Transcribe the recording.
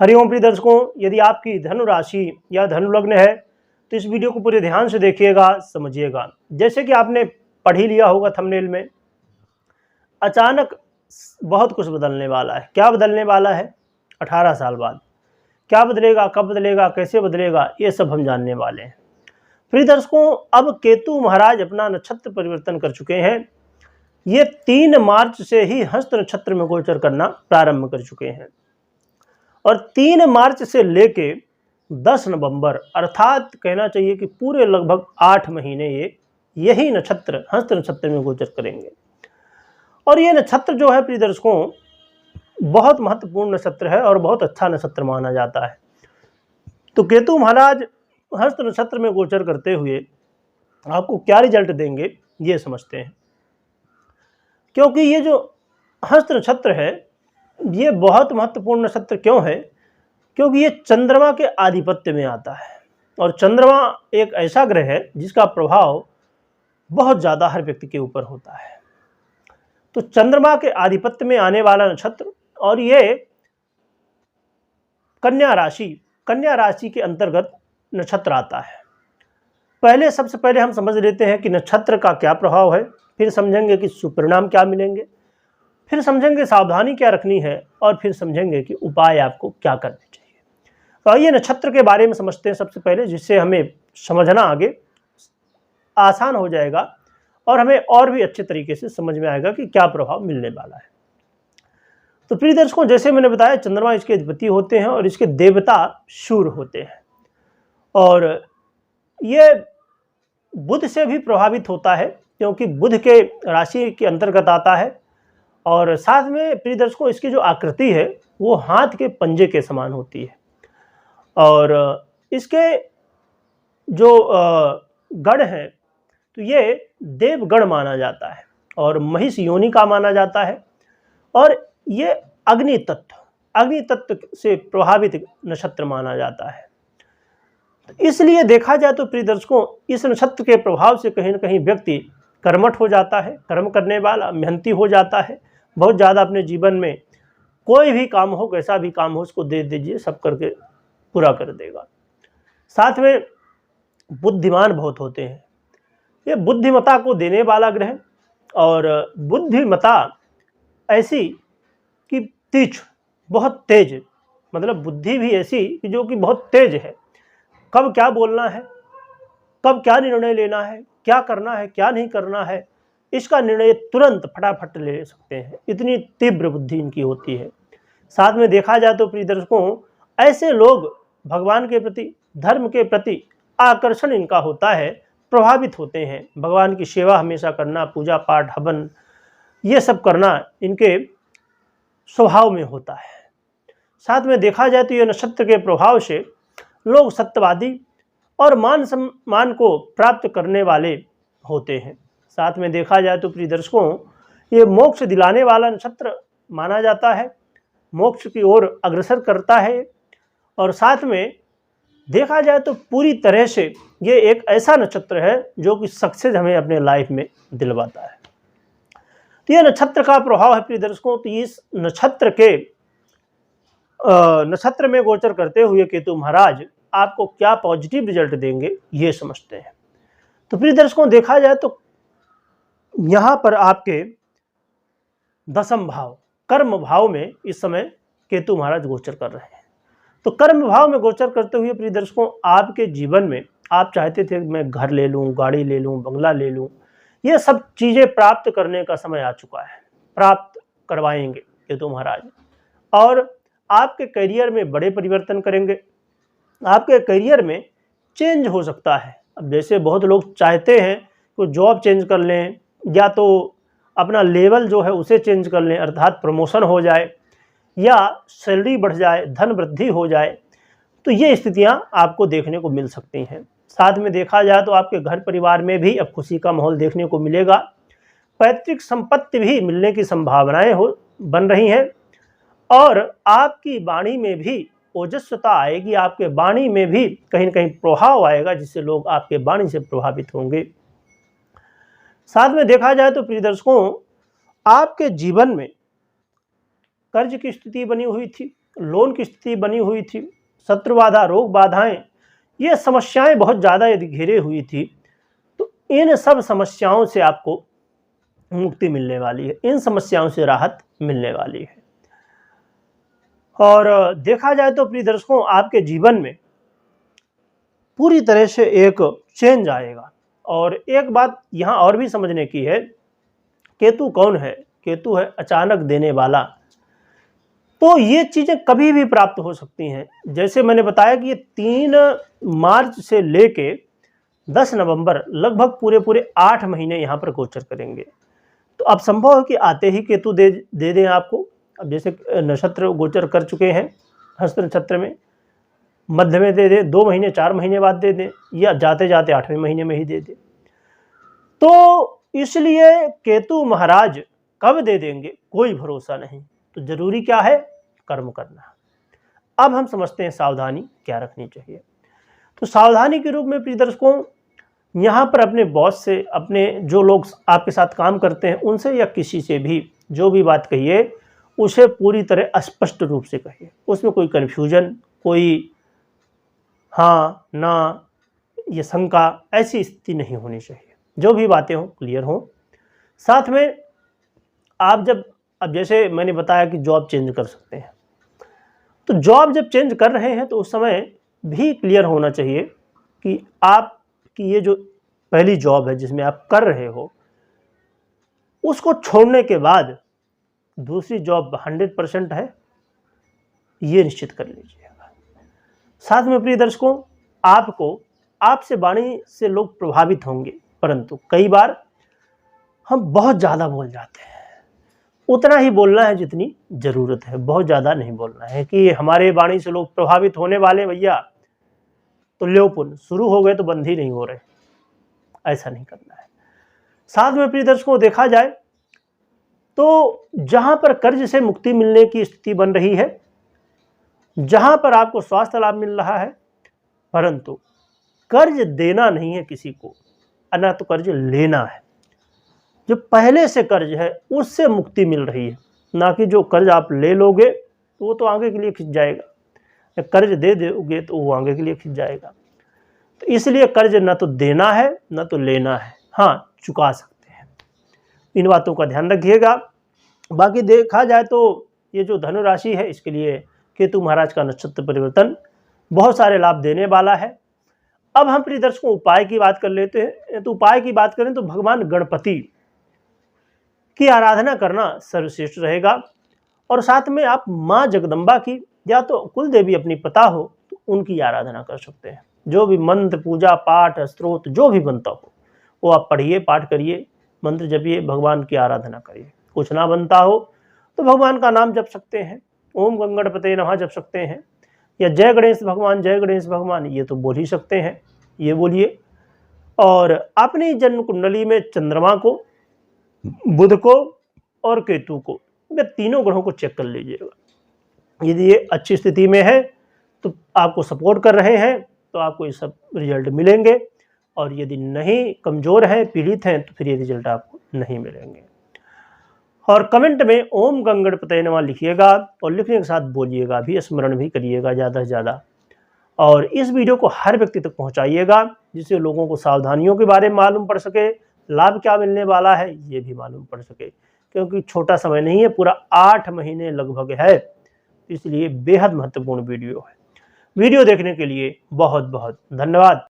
हरिओम प्रिय दर्शकों, यदि आपकी धनु राशि या धनु लग्न है तो इस वीडियो को पूरे ध्यान से देखिएगा, समझिएगा। जैसे कि आपने पढ़ ही लिया होगा थंबनेल में, अचानक बहुत कुछ बदलने वाला है। क्या बदलने वाला है? 18 साल बाद क्या बदलेगा, कब बदलेगा, कैसे बदलेगा, ये सब हम जानने वाले हैं। प्रिय दर्शकों, अब केतु महाराज अपना नक्षत्र परिवर्तन कर चुके हैं। ये 3 मार्च से ही हस्त नक्षत्र में गोचर करना प्रारंभ कर चुके हैं और 3 मार्च से लेके 10 नवंबर अर्थात कहना चाहिए कि पूरे लगभग 8 महीने ये यही नक्षत्र हस्त नक्षत्र में गोचर करेंगे। और ये नक्षत्र जो है प्रिय दर्शकों बहुत महत्वपूर्ण नक्षत्र है और बहुत अच्छा नक्षत्र माना जाता है। तो केतु महाराज हस्त नक्षत्र में गोचर करते हुए आपको क्या रिजल्ट देंगे ये समझते हैं। क्योंकि ये जो हस्त नक्षत्र है ये बहुत महत्वपूर्ण नक्षत्र क्यों है? क्योंकि ये चंद्रमा के आधिपत्य में आता है और चंद्रमा एक ऐसा ग्रह है जिसका प्रभाव बहुत ज़्यादा हर व्यक्ति के ऊपर होता है। तो चंद्रमा के आधिपत्य में आने वाला नक्षत्र और ये कन्या राशि के अंतर्गत नक्षत्र आता है। सबसे पहले हम समझ लेते हैं कि नक्षत्र का क्या प्रभाव है, फिर समझेंगे कि सुपरिणाम क्या मिलेंगे, फिर समझेंगे सावधानी क्या रखनी है और फिर समझेंगे कि उपाय आपको क्या करने चाहिए। तो आइए नक्षत्र के बारे में समझते हैं सबसे पहले, जिससे हमें समझना आगे आसान हो जाएगा और हमें और भी अच्छे तरीके से समझ में आएगा कि क्या प्रभाव मिलने वाला है। तो प्रिय दर्शकों, जैसे मैंने बताया चंद्रमा इसके अधिपति होते हैं और इसके देवता सूर्य होते हैं और ये बुध से भी प्रभावित होता है क्योंकि बुध के राशि के अंतर्गत आता है। और साथ में प्रिय दर्शकों इसकी जो आकृति है वो हाथ के पंजे के समान होती है और इसके जो गण है तो ये देवगण माना जाता है और महिष योनि का माना जाता है और ये अग्नि तत्व से प्रभावित नक्षत्र माना जाता है। इसलिए देखा जाए तो प्रिय दर्शकों इस नक्षत्र के प्रभाव से कहीं न कहीं व्यक्ति कर्मठ हो जाता है, कर्म करने वाला, मेहनती हो जाता है, बहुत ज़्यादा अपने जीवन में कोई भी काम हो, कैसा भी काम हो, उसको दे दीजिए, सब करके पूरा कर देगा। साथ में बुद्धिमान बहुत होते हैं। ये बुद्धिमता को देने वाला ग्रह और बुद्धिमता ऐसी कि तीक्ष्ण, बहुत तेज, मतलब बुद्धि भी ऐसी कि जो कि बहुत तेज है। कब क्या बोलना है, कब क्या निर्णय लेना है, क्या करना है, क्या नहीं करना है, इसका निर्णय तुरंत फटाफट ले सकते हैं, इतनी तीव्र बुद्धि इनकी होती है। साथ में देखा जाए तो प्रिय दर्शकों ऐसे लोग भगवान के प्रति, धर्म के प्रति आकर्षण इनका होता है, प्रभावित होते हैं। भगवान की सेवा हमेशा करना, पूजा पाठ, हवन, ये सब करना इनके स्वभाव में होता है। साथ में देखा जाए तो ये नक्षत्र के प्रभाव से लोग सत्यवादी और मान सम्मान को प्राप्त करने वाले होते हैं। साथ में देखा जाए तो प्रिय दर्शकों ये मोक्ष दिलाने वाला नक्षत्र माना जाता है, मोक्ष की ओर अग्रसर करता है और साथ में देखा जाए तो पूरी तरह से ये एक ऐसा नक्षत्र है जो कि सक्सेस हमें अपने लाइफ में दिलवाता है। तो ये नक्षत्र का प्रभाव है प्रिय दर्शकों। तो इस नक्षत्र में गोचर करते हुए केतु महाराज आपको क्या पॉजिटिव रिजल्ट देंगे ये समझते हैं। तो प्रिय दर्शकों देखा जाए तो यहाँ पर आपके 10वें भाव कर्म भाव में इस समय केतु महाराज गोचर कर रहे हैं। तो कर्म भाव में गोचर करते हुए प्रिय दर्शकों आपके जीवन में आप चाहते थे मैं घर ले लूँ, गाड़ी ले लूँ, बंगला ले लूँ, ये सब चीज़ें प्राप्त करने का समय आ चुका है, प्राप्त करवाएंगे केतु महाराज और आपके करियर में बड़े परिवर्तन करेंगे। आपके करियर में चेंज हो सकता है। अब जैसे बहुत लोग चाहते हैं कि जॉब चेंज कर लें या तो अपना लेवल जो है उसे चेंज कर लें, अर्थात प्रमोशन हो जाए या सैलरी बढ़ जाए, धन वृद्धि हो जाए, तो ये स्थितियां आपको देखने को मिल सकती हैं। साथ में देखा जाए तो आपके घर परिवार में भी अब खुशी का माहौल देखने को मिलेगा। पैतृक संपत्ति भी मिलने की संभावनाएं बन रही हैं और आपकी वाणी में भी ओजस्वता आएगी, आपके वाणी में भी कहीं न कहीं प्रभाव आएगा जिससे लोग आपके वाणी से प्रभावित होंगे। साथ में देखा जाए तो प्रिय दर्शकों आपके जीवन में कर्ज की स्थिति बनी हुई थी, लोन की स्थिति बनी हुई थी, शत्रु बाधा, रोग बाधाएं, ये समस्याएं बहुत ज़्यादा यदि घिरे हुई थी, तो इन सब समस्याओं से आपको मुक्ति मिलने वाली है, इन समस्याओं से राहत मिलने वाली है। और देखा जाए तो प्रिय दर्शकों, आपके जीवन में पूरी तरह से एक चेंज आएगा। और एक बात यहाँ और भी समझने की है, केतु कौन है? केतु है अचानक देने वाला। तो ये चीज़ें कभी भी प्राप्त हो सकती हैं। जैसे मैंने बताया कि ये 3 मार्च से लेके 10 नवंबर लगभग पूरे 8 महीने यहाँ पर गोचर करेंगे। तो अब संभव है कि आते ही केतु दे दें आपको। अब जैसे नक्षत्र गोचर कर चुके हैं हस्त नक्षत्र में, मध्य में दे दें, 2 महीने 4 महीने बाद दे दें, या जाते जाते 8वें महीने में ही दे दें। तो इसलिए केतु महाराज कब दे देंगे कोई भरोसा नहीं। तो जरूरी क्या है? कर्म करना। अब हम समझते हैं सावधानी क्या रखनी चाहिए। तो सावधानी के रूप में प्रिय दर्शकों, यहाँ पर अपने बॉस से, अपने जो लोग आपके साथ काम करते हैं उनसे या किसी से भी जो भी बात कहिए उसे पूरी तरह स्पष्ट रूप से कहिए। उसमें कोई कन्फ्यूजन, कोई हाँ ना ये शंका, ऐसी स्थिति नहीं होनी चाहिए। जो भी बातें हों क्लियर हों। साथ में आप जब, अब जैसे मैंने बताया कि जॉब चेंज कर सकते हैं, तो जॉब जब चेंज कर रहे हैं तो उस समय भी क्लियर होना चाहिए कि आपकी ये जो पहली जॉब है जिसमें आप कर रहे हो, उसको छोड़ने के बाद दूसरी जॉब 100% है, ये निश्चित कर लीजिएगा। साथ में प्रिय दर्शकों, आपसे वाणी से लोग प्रभावित होंगे, परंतु कई बार हम बहुत ज़्यादा बोल जाते हैं। उतना ही बोलना है जितनी ज़रूरत है, बहुत ज़्यादा नहीं बोलना है कि हमारे वाणी से लोग प्रभावित होने वाले भैया तो ल्योपुन शुरू हो गए तो बंद ही नहीं हो रहे, ऐसा नहीं करना है। साथ में प्रिय दर्शकों, देखा जाए तो जहाँ पर कर्ज से मुक्ति मिलने की स्थिति बन रही है, जहाँ पर आपको स्वास्थ्य लाभ मिल रहा है, परंतु कर्ज देना नहीं है किसी को, ना तो कर्ज लेना है। जो पहले से कर्ज है उससे मुक्ति मिल रही है, ना कि जो कर्ज आप ले लोगे तो वो तो आगे के लिए खिंच जाएगा, या कर्ज दे दोगे तो वो आगे के लिए खिंच जाएगा। तो इसलिए कर्ज ना तो देना है ना तो लेना है, हाँ चुका सकते हैं। इन बातों का ध्यान रखिएगा। बाकी देखा जाए तो ये जो धनु राशि है, इसके लिए केतु महाराज का नक्षत्र परिवर्तन बहुत सारे लाभ देने वाला है। अब हम प्रिय दर्शकों उपाय की बात कर लेते हैं। तो उपाय की बात करें तो भगवान गणपति की आराधना करना सर्वश्रेष्ठ रहेगा। और साथ में आप माँ जगदम्बा की, या तो कुल देवी अपनी पता हो तो उनकी आराधना कर सकते हैं। जो भी मंत्र, पूजा पाठ, स्तोत्र जो भी बनता हो वो आप पढ़िए, पाठ करिए, मंत्र जपिए, भगवान की आराधना करिए। कुछ ना बनता हो तो भगवान का नाम जप सकते हैं, ओम गंगणपते नमः जप सकते हैं, या जय गणेश भगवान ये तो बोल ही सकते हैं, ये बोलिए। और अपनी जन्म कुंडली में चंद्रमा को, बुध को और केतु को, ये तीनों ग्रहों को चेक कर लीजिएगा। यदि ये अच्छी स्थिति में है तो आपको सपोर्ट कर रहे हैं तो आपको ये सब रिजल्ट मिलेंगे, और यदि नहीं, कमज़ोर हैं, पीड़ित हैं, तो फिर ये रिजल्ट आपको नहीं मिलेंगे। और कमेंट में ओम गंगणपतये नमः लिखिएगा, और लिखने के साथ बोलिएगा भी, स्मरण भी करिएगा ज़्यादा से ज़्यादा। और इस वीडियो को हर व्यक्ति तक पहुंचाइएगा, जिससे लोगों को सावधानियों के बारे में मालूम पड़ सके, लाभ क्या मिलने वाला है ये भी मालूम पड़ सके। क्योंकि छोटा समय नहीं है, पूरा 8 महीने लगभग है, इसलिए बेहद महत्वपूर्ण वीडियो है। वीडियो देखने के लिए बहुत बहुत धन्यवाद।